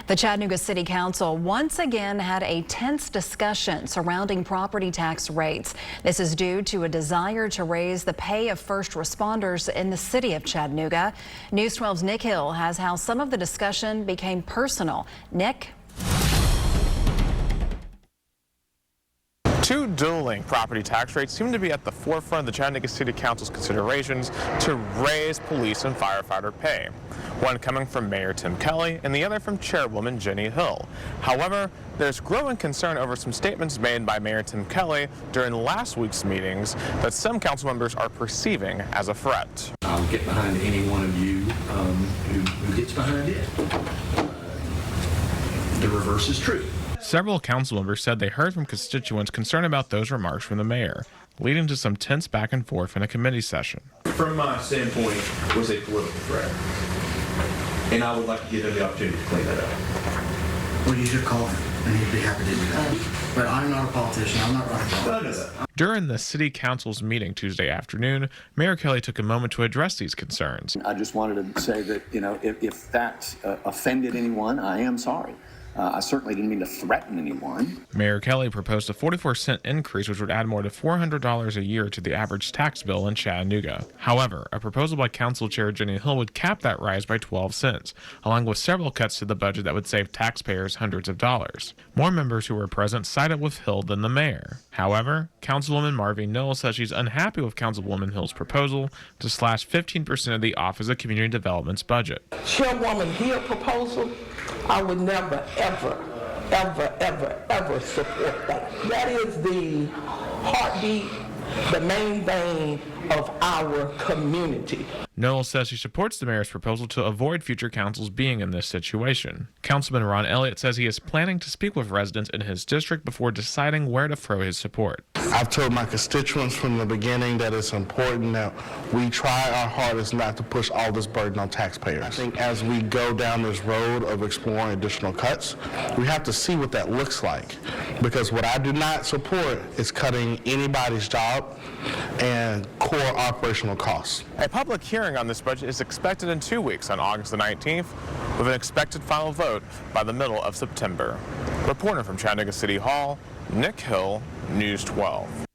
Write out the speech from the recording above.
The Chattanooga City Council once again had a tense discussion surrounding property tax rates. This is due to a desire to raise the pay of first responders in the city of Chattanooga. News 12's Nick Hill has how some of the discussion became personal. Nick? Two dueling property tax rates seem to be at the forefront of the Chattanooga City Council's considerations to raise police and firefighter pay. One coming from Mayor Tim Kelly and the other from Chairwoman Jenny Hill. However, there's growing concern over some statements made by Mayor Tim Kelly during last week's meetings that some council members are perceiving as a threat. I'll get behind any one of you who gets behind it. The reverse is true. Several council members said they heard from constituents concerned about those remarks from the mayor, leading to some tense back and forth in a committee session. From my standpoint, it was a political threat, and I would like to give them the opportunity to clean that up. Well, you should call him, and he'd be happy to do that. But I'm not a politician. I'm not running politics. During the city council's meeting Tuesday afternoon, Mayor Kelly took a moment to address these concerns. I just wanted to say that, if that offended anyone, I am sorry. I certainly didn't mean to threaten anyone. Mayor Kelly proposed a 44-cent increase, which would add more than $400 a year to the average tax bill in Chattanooga. However, a proposal by Council Chair Jenny Hill would cap that rise by 12 cents, along with several cuts to the budget that would save taxpayers hundreds of dollars. More members who were present sided with Hill than the mayor. However, Councilwoman Marvie Knowles says she's unhappy with Councilwoman Hill's proposal to slash 15% of the Office of Community Development's budget. Chairwoman Hill's proposal, I would never, ever support that. That is the heartbeat, the main vein of our community. Knowles says she supports the mayor's proposal to avoid future councils being in this situation. Councilman Ron Elliott says he is planning to speak with residents in his district before deciding where to throw his support. I've told my constituents from the beginning that it's important that we try our hardest not to push all this burden on taxpayers. I think as we go down this road of exploring additional cuts, we have to see what that looks like. Because what I do not support is cutting anybody's job and core operational costs. A public hearing on this budget is expected in 2 weeks on August the 19th, with an expected final vote by the middle of September. Reporter from Chattanooga City Hall, Nick Hill, News 12.